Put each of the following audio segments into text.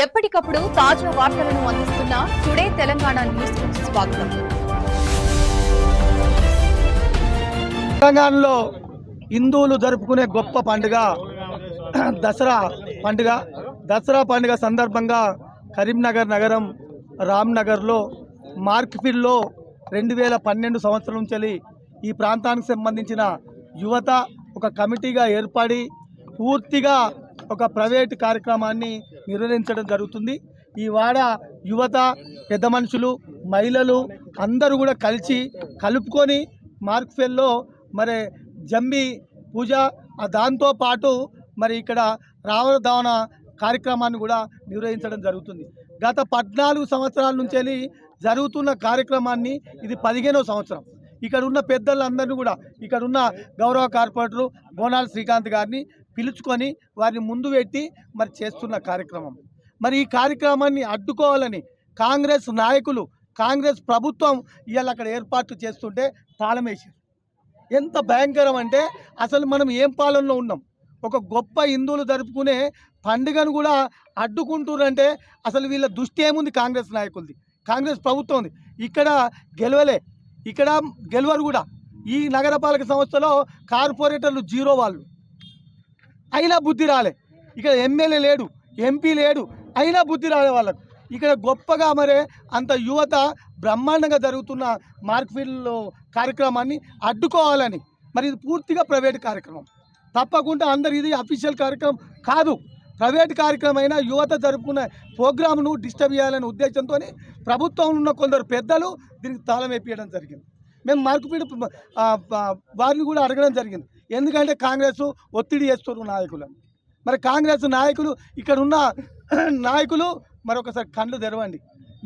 ఎప్పటికప్పుడు తాజా వార్తలను అందిస్తున్న టుడే తెలంగాణ న్యూస్ కు స్వాగతం. తెలంగాణలో హిందువులు జరుపుకునే గొప్ప పండుగ దసరా పండుగ. దసరా పండుగ సందర్భంగా కరీంనగర్ నగరం రామ్నగర్లో మార్క్ఫీల్డ్లో 2012 సంవత్సరం నుంచి ఈ ప్రాంతానికి సంబంధించిన యువత ఒక కమిటీగా ఏర్పడి పూర్తిగా ఒక ప్రైవేట్ కార్యక్రమాన్ని నిర్వహించడం జరుగుతుంది. ఈ వాడ యువత, పెద్ద మనుషులు, మహిళలు అందరూ కూడా కలుపుకొని మార్క్ఫీల్డ్లో మరి జంబి పూజ, దాంతోపాటు మరి ఇక్కడ రావణ దావన కార్యక్రమాన్ని కూడా నిర్వహించడం జరుగుతుంది. గత 14 సంవత్సరాల నుంచి జరుగుతున్న కార్యక్రమాన్ని ఇది 15వ సంవత్సరం. ఇక్కడ ఉన్న పెద్దలందరినీ కూడా ఇక్కడ ఉన్న గౌరవ కార్పొరేటరు బోనాల శ్రీకాంత్ గారిని పిలుచుకొని వారిని ముందు పెట్టి మరి చేస్తున్న కార్యక్రమం. మరి ఈ కార్యక్రమాన్ని అడ్డుకోవాలని కాంగ్రెస్ నాయకులు, కాంగ్రెస్ ప్రభుత్వం ఇవాళ అక్కడ ఏర్పాట్లు చేస్తుంటే తాళం వేసారు. ఎంత భయంకరం అంటే అసలు మనం ఏం పాలనలో ఉన్నాం? ఒక గొప్ప హిందువులు జరుపుకునే పండుగను కూడా అడ్డుకుంటున్నారంటే అసలు వీళ్ళ దృష్టి ఏముంది? కాంగ్రెస్ నాయకులది, కాంగ్రెస్ ప్రభుత్వం ఉంది. ఇక్కడ గెలవరు కూడా. ఈ నగరపాలక సంస్థలో కార్పొరేటర్లు జీరో వాళ్ళు, అయినా బుద్ధి రాలే. ఇక్కడ ఎమ్మెల్యే లేడు, ఎంపీ లేడు, అయినా బుద్ధి రాలే వాళ్ళకు. ఇక్కడ గొప్పగా మరే అంత యువత బ్రహ్మాండంగా జరుగుతున్న మార్క్ఫీల్డ్ కార్యక్రమాన్ని అడ్డుకోవాలని. మరి ఇది పూర్తిగా ప్రైవేట్ కార్యక్రమం. తప్పకుండా అందరు ఇది అఫీషియల్ కార్యక్రమం కాదు, ప్రైవేట్ కార్యక్రమం అయినా యువత జరుపుకున్న ప్రోగ్రామ్ను డిస్టర్బ్ చేయాలనే ఉద్దేశంతో ప్రభుత్వం ఉన్న కొందరు పెద్దలు దీనికి తాళం వేపించడం జరిగింది. మేము మార్క్ఫీల్డ్ వారిని కూడా అడగడం జరిగింది. ఎందుకంటే కాంగ్రెస్ ఒత్తిడి చేస్తున్నారు నాయకులను. మరి కాంగ్రెస్ నాయకులు, ఇక్కడ ఉన్న నాయకులు మరొకసారి కళ్ళు తెరవండి.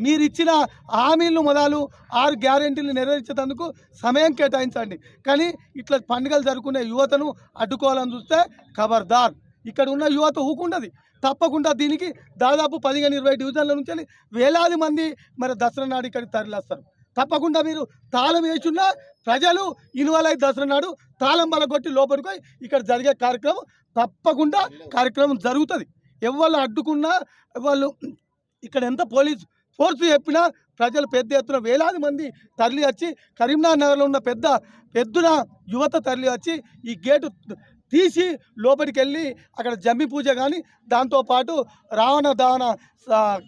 మీరు ఇచ్చిన హామీలను మొదలు 6 గ్యారెంటీలు నెరవేర్చేందుకు సమయం కేటాయించండి. కానీ ఇట్లా పండుగలు జరుపుకునే యువతను అడ్డుకోవాలని చూస్తే ఖబర్దార్. ఇక్కడ ఉన్న యువత ఊకుండదు. తప్పకుండా దీనికి దాదాపు 15-20 డివిజన్ల నుంచి వేలాది మంది మరి దసరా నాడు ఇక్కడికి తరలిస్తారు. తప్పకుండా మీరు తాళం వేసున్న ప్రజలు ఇన్వాల్వ్ అయ్యి దసరా నాడు తాళం బలగొట్టి లోపలికి ఇక్కడ జరిగే కార్యక్రమం తప్పకుండా కార్యక్రమం జరుగుతుంది. ఎవరు అడ్డుకున్నా, వాళ్ళు ఇక్కడ ఎంత పోలీస్ ఫోర్స్ చెప్పినా ప్రజలు పెద్ద ఎత్తున వేలాది మంది తరలి వచ్చి కరీంనగర్లో ఉన్న పెద్ద యువత తరలి వచ్చి ఈ గేటు తీసి లోపలికి వెళ్ళి అక్కడ జమ్మి పూజ కానీ దాంతోపాటు రావణ దావన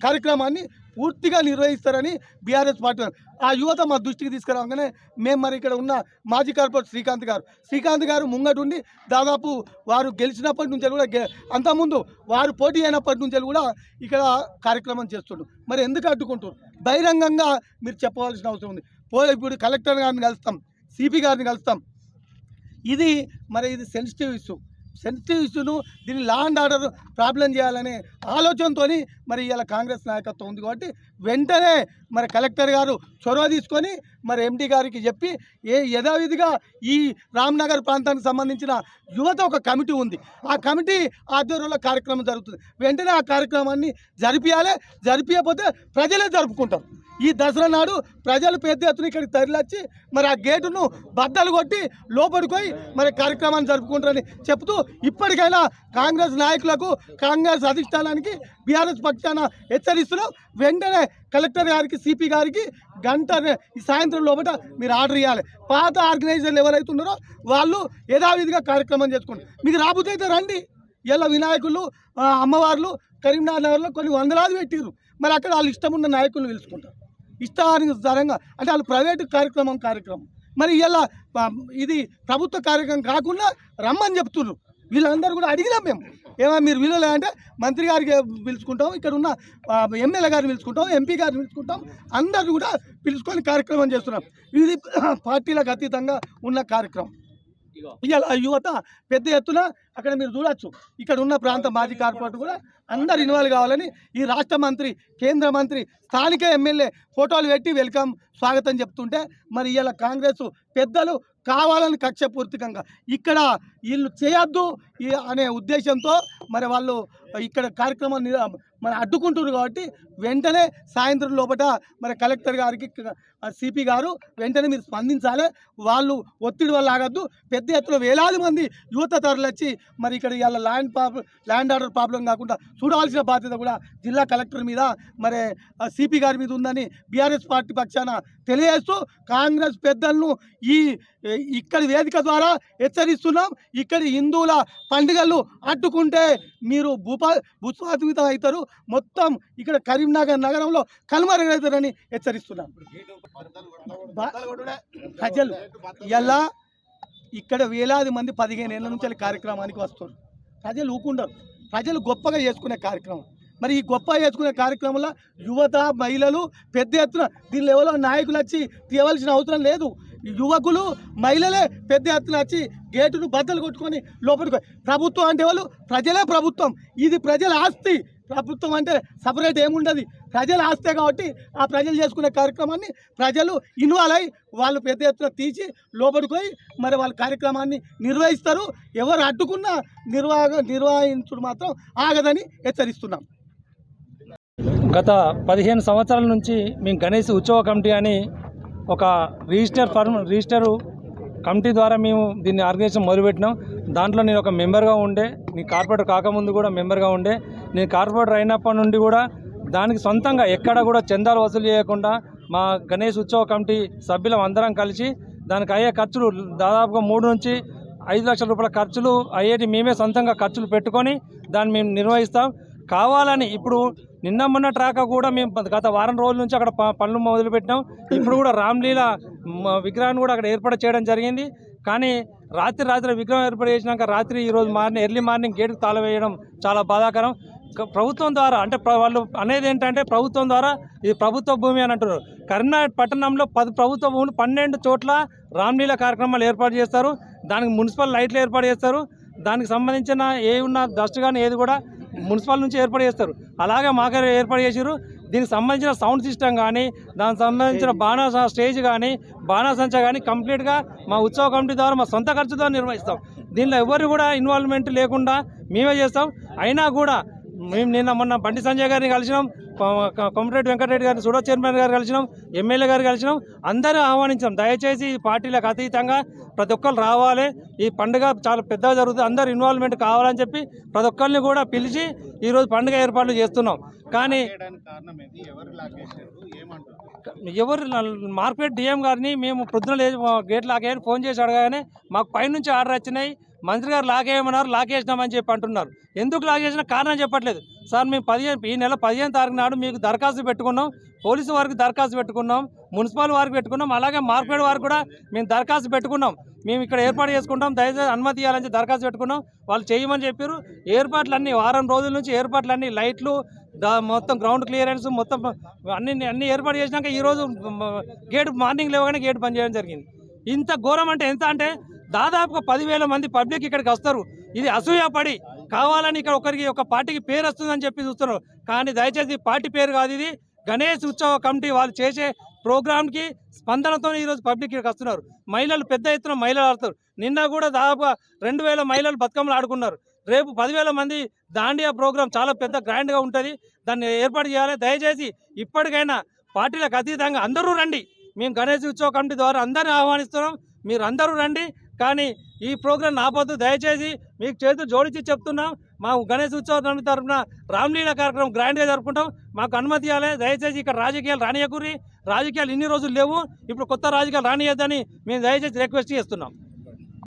కార్యక్రమాన్ని పూర్తిగా నిర్వహిస్తారని బీఆర్ఎస్ పార్టీ ఆ యువత మా దృష్టికి తీసుకురాగానే మేము మరి ఇక్కడ ఉన్న మాజీ కార్పొరేటర్ శ్రీకాంత్ గారు ముంగటుండి దాదాపు వారు గెలిచినప్పటి నుంచి కూడా అంతకుముందు వారు పోటీ అయినప్పటి నుంచి కూడా ఇక్కడ కార్యక్రమం చేస్తుండ్రు. మరి ఎందుకు అడ్డుకుంటారు? బహిరంగంగా మీరు చెప్పవలసిన అవసరం ఉంది. ఇప్పుడు కలెక్టర్ గారిని కలుస్తాం, సిపి గారిని కలుస్తాం. ఇది సెన్సిటివ్ ఇష్యూను దీన్ని లా అండ్ ఆర్డర్ ప్రాబ్లం చేయాలనే ఆలోచనతో మరి ఇలా కాంగ్రెస్ నాయకత్వం ఉంది. కాబట్టి వెంటనే మరి కలెక్టర్ గారు చొరవ తీసుకొని మరి ఎండి గారికి చెప్పి యథావిధిగా ఈ రామ్నగర్ ప్రాంతానికి సంబంధించిన యువత ఒక కమిటీ ఉంది, ఆ కమిటీ ఆధ్వర్యంలో కార్యక్రమం జరుగుతుంది. వెంటనే ఆ కార్యక్రమాన్ని జరిపియకపోతే ప్రజలే జరుపుకుంటారు. ఈ దసరా నాడు ప్రజలు పెద్ద ఎత్తున ఇక్కడికి తరలిచ్చి మరి ఆ గేటును బద్దలు కొట్టి లోపలికి పోయి మరి కార్యక్రమాన్ని జరుపుకుంటారని చెప్తూ ఇప్పటికైనా కాంగ్రెస్ నాయకులకు, కాంగ్రెస్ అధిష్టానానికి బీఆర్ఎస్ పక్షాన హెచ్చరిస్తున్నాం. వెంటనే కలెక్టర్ గారికి, సిపి గారికి గంట ఈ సాయంత్రం లోపల మీరు ఆర్డర్ ఇవ్వాలి. పాత ఆర్గనైజర్లు ఎవరైతే ఉన్నారో వాళ్ళు యథావిధిగా కార్యక్రమం చేసుకుంటారు. మీకు రాబోతే రండి. ఇలా వినాయకులు, అమ్మవార్లు కరీంనగర్లో కొన్ని వందలాది పెట్టిర్రు. మరి అక్కడ వాళ్ళు ఇష్టం ఉన్న నాయకులను పిలుచుకుంటారు. ఇష్టానుసారంగా అంటే వాళ్ళు ప్రైవేటు కార్యక్రమం మరి ఇలా ఇది ప్రభుత్వ కార్యక్రమం కాకుండా రమ్మని చెప్తున్నారు. వీళ్ళందరూ కూడా అడిగినాం మేము, మీరు వీళ్ళు అంటే మంత్రి గారికి పిలుచుకుంటాం, ఇక్కడ ఉన్న ఎమ్మెల్యే గారిని పిలుచుకుంటాం, ఎంపీ గారిని పిలుచుకుంటాం, అందరూ కూడా పిలుచుకొని కార్యక్రమం చేస్తున్నాం. ఇది పార్టీలకు అతీతంగా ఉన్న కార్యక్రమం. ఇలా యువత పెద్ద ఎత్తున అక్కడ మీరు చూడొచ్చు. ఇక్కడ ఉన్న ప్రాంత మాజీ కార్పొరేటర్ కూడా అందరు ఇన్వాల్వ్ కావాలని ఈ రాష్ట్ర మంత్రి, కేంద్ర మంత్రి, స్థానిక ఎమ్మెల్యే ఫోటోలు పెట్టి వెల్కమ్ స్వాగతం చెప్తుంటే మరి ఇలా కాంగ్రెస్ పెద్దలు కావాలని కక్షపూర్తికంగా ఇక్కడ వీళ్ళు చేయొద్దు అనే ఉద్దేశంతో మరి వాళ్ళు ఇక్కడ కార్యక్రమం మన అడ్డుకుంటున్నారు కాబట్టి వెంటనే సాయంత్రం లోపల మరి కలెక్టర్ గారికి సిపి గారు వెంటనే మీరు స్పందించాలి. వాళ్ళు ఒత్తిడి వల్ల ఆగద్దు. పెద్ద ఎత్తున వేలాది మంది యువత తరలిచ్చి మరి ఇక్కడ ఇవాళ ల్యాండ్ ఆర్డర్ ప్రాబ్లం కాకుండా చూడాల్సిన బాధ్యత కూడా జిల్లా కలెక్టర్ మీద మరి సిపి గారి మీద ఉందని బీఆర్ఎస్ పార్టీ పక్షాన తెలియజేస్తూ కాంగ్రెస్ పెద్దలను ఇక్కడి వేదిక ద్వారా హెచ్చరిస్తున్నాం. ఇక్కడి హిందువుల పండుగలు అడ్డుకుంటే మీరు భూస్వామితం అవుతారు, మొత్తం ఇక్కడ కరీంనగర్ నగరంలో కనుమరుగవుతారని హెచ్చరిస్తున్నాం. ప్రజలు ఇలా ఇక్కడ వేలాది మంది 15 ఏళ్ళ నుంచి కార్యక్రమానికి వస్తారు. ప్రజలు ఊకుండరు. ప్రజలు గొప్పగా చేసుకునే కార్యక్రమం. మరి ఈ గొప్పగా చేసుకునే కార్యక్రమంలో యువత మహిళలు పెద్ద ఎత్తున దీనిలో ఎవరో నాయకులు వచ్చి తీయవలసిన అవసరం లేదు. యువకులు మహిళలే పెద్ద ఎత్తున వచ్చి గేటును బద్దలు కొట్టుకొని లోపలికి. ప్రభుత్వం అంటే వాళ్ళు ప్రజలే ప్రభుత్వం. ఇది ప్రజల ఆస్తి. ప్రభుత్వం అంటే సపరేట్ ఏముండదు, ప్రజల ఆస్తే కాబట్టి ఆ ప్రజలు చేసుకునే కార్యక్రమాన్ని ప్రజలు ఇన్వాల్వ్ అయ్యి వాళ్ళు పెద్ద ఎత్తున తీసి లోపలికి పోయి మరి వాళ్ళ కార్యక్రమాన్ని నిర్వహిస్తారు. ఎవరు అడ్డుకున్నా నిర్వహించుడు మాత్రం ఆగదని హెచ్చరిస్తున్నాం. గత 15 సంవత్సరాల నుంచి మేము గణేష్ ఉత్సవ కమిటీ అని ఒక రిజిస్టర్ కమిటీ ద్వారా మేము దీన్ని ఆర్గనైజేషన్ మొదలుపెట్టినాం. దాంట్లో నేను ఒక మెంబర్గా ఉండే, నేను కార్పొరేటర్ కాకముందు కూడా మెంబర్గా ఉండే. నేను కార్పొరేటర్ అయినప్పటి నుండి కూడా దానికి సొంతంగా ఎక్కడ కూడా చందాలు వసూలు చేయకుండా మా గణేష్ ఉత్సవ కమిటీ సభ్యులం అందరం కలిసి దానికి అయ్యే ఖర్చులు దాదాపుగా 3 నుంచి 5 లక్షల రూపాయల ఖర్చులు అయ్యేటి మేమే సొంతంగా ఖర్చులు పెట్టుకొని దాన్ని మేము నిర్వహిస్తాం. కావాలని ఇప్పుడు నిన్న మొన్న ట్రాక్ కూడా మేము గత వారం రోజుల నుంచి అక్కడ పనులు మొదలుపెట్టినాం. ఇప్పుడు కూడా రామ్లీల విగ్రహాన్ని కూడా అక్కడ ఏర్పాటు చేయడం జరిగింది. కానీ రాత్రి విగ్రహం ఏర్పాటు చేసినాక ఈరోజు ఎర్లీ మార్నింగ్ గేటుకు తాళం వేయడం చాలా బాధాకరం. ప్రభుత్వం ద్వారా అంటే వాళ్ళు అనేది ఏంటంటే ప్రభుత్వం ద్వారా ఇది ప్రభుత్వ భూమి అని అంటున్నారు. కరీంనగర్ పట్టణంలో 10 ప్రభుత్వ భూములు 12 చోట్ల రామ్లీల కార్యక్రమాలు ఏర్పాటు చేస్తారు. దానికి మున్సిపల్ లైట్లు ఏర్పాటు చేస్తారు. దానికి సంబంధించిన ఏ ఉన్న డస్ట్ కానీ ఏది కూడా మున్సిపల్ నుంచి ఏర్పాటు చేస్తారు. అలాగే మాకు ఏర్పాటు చేసారు. దీనికి సంబంధించిన సౌండ్ సిస్టమ్ కానీ దానికి సంబంధించిన స్టేజ్ కానీ బాణాసంచ కానీ కంప్లీట్గా మా ఉత్సవ కమిటీ ద్వారా మా సొంత ఖర్చుతో నిర్వహిస్తాం. దీనిలో ఎవరు కూడా ఇన్వాల్వ్మెంట్ లేకుండా మేమే చేస్తాం. అయినా కూడా మేము నిన్న మొన్న బండి సంజయ్ గారిని కలిసినాం, కొమరెడ్డి వెంకటరెడ్డి గారిని సుడో చైర్మన్ గారు కలిసినాం, ఎమ్మెల్యే గారు కలిసినాం, అందరూ ఆహ్వానించాం. దయచేసి ఈ పార్టీలకు అతీతంగా ప్రతి ఒక్కరు రావాలి, ఈ పండుగ చాలా పెద్దగా జరుగుతుంది, అందరు ఇన్వాల్వ్మెంట్ కావాలని చెప్పి ప్రతి ఒక్కరిని కూడా పిలిచి ఈరోజు పండుగ ఏర్పాట్లు చేస్తున్నాం. కానీ ఎవరు మార్కెట్ డిఎం గారిని మేము పొద్దున గేట్ లాగేయని ఫోన్ చేసి అడగానే మాకు పైనుంచి ఆర్డర్ వచ్చినాయి, మంత్రి గారు లాగేయమన్నారు, లాగేసినామని చెప్పి అంటున్నారు. ఎందుకు లాగేసిన కారణం చెప్పట్లేదు. సార్ మేము ఈ నెల 15వ తారీఖు నాడు మీకు దరఖాస్తు పెట్టుకున్నాం, పోలీసు వారికి దరఖాస్తు పెట్టుకున్నాం, మున్సిపల్ వారికి పెట్టుకున్నాం, అలాగే మార్కెట్ వారికి కూడా మేము దరఖాస్తు పెట్టుకున్నాం. మేము ఇక్కడ ఏర్పాటు చేసుకుంటాం, దయచేసి అనుమతి ఇవ్వాలని దరఖాస్తు పెట్టుకున్నాం. వాళ్ళు చేయమని చెప్పారు. ఏర్పాట్లన్నీ వారం రోజుల నుంచి ఏర్పాట్లన్నీ లైట్లు మొత్తం గ్రౌండ్ క్లియరెన్స్ మొత్తం అన్ని ఏర్పాటు చేసినాక ఈరోజు గేట్ మార్నింగ్ లేవగానే గేట్ బంద్ చేయడం జరిగింది. ఇంత ఘోరం అంటే ఎంత అంటే దాదాపుగా 10,000 మంది పబ్లిక్ ఇక్కడికి వస్తారు. ఇది అసూయపడి కావాలని ఇక్కడ ఒక పార్టీకి పేరు వస్తుందని చెప్పి చూస్తున్నారు. కానీ దయచేసి పార్టీ పేరు కాదు, ఇది గణేష్ ఉత్సవ కమిటీ వాళ్ళు చేసే ప్రోగ్రామ్కి స్పందనతో ఈరోజు పబ్లిక్ ఇక్కడికి వస్తున్నారు. మహిళలు పెద్ద ఎత్తున మహిళలు ఆడుతారు. నిన్న కూడా దాదాపుగా 2,000 మహిళలు బతుకమ్మలు ఆడుకున్నారు. రేపు 10,000 మంది దాండియా ప్రోగ్రాం చాలా పెద్ద గ్రాండ్గా ఉంటుంది, దాన్ని ఏర్పాటు చేయాలి. దయచేసి ఇప్పటికైనా పార్టీలకు అతీతంగా అందరూ రండి. మేము గణేష్ ఉత్సవ కమిటీ ద్వారా అందరినీ ఆహ్వానిస్తున్నాం, మీరు అందరూ రండి. కానీ ఈ ప్రోగ్రాం ఆపొద్దు. దయచేసి మీకు చేతులు జోడించి చెప్తున్నాం, మా గణేష్ ఉత్సవ కమిటీ తరఫున రామ్లీల కార్యక్రమం గ్రాండ్గా జరుపుకుంటాం, మాకు అనుమతి ఇవ్వాలి. దయచేసి ఇక్కడ రాజకీయాలు రానియకూరి, రాజకీయాలు ఇన్ని రోజులు లేవు, ఇప్పుడు కొత్త రాజకీయాలు రానియద్దని మేము దయచేసి రిక్వెస్ట్ చేస్తున్నాం.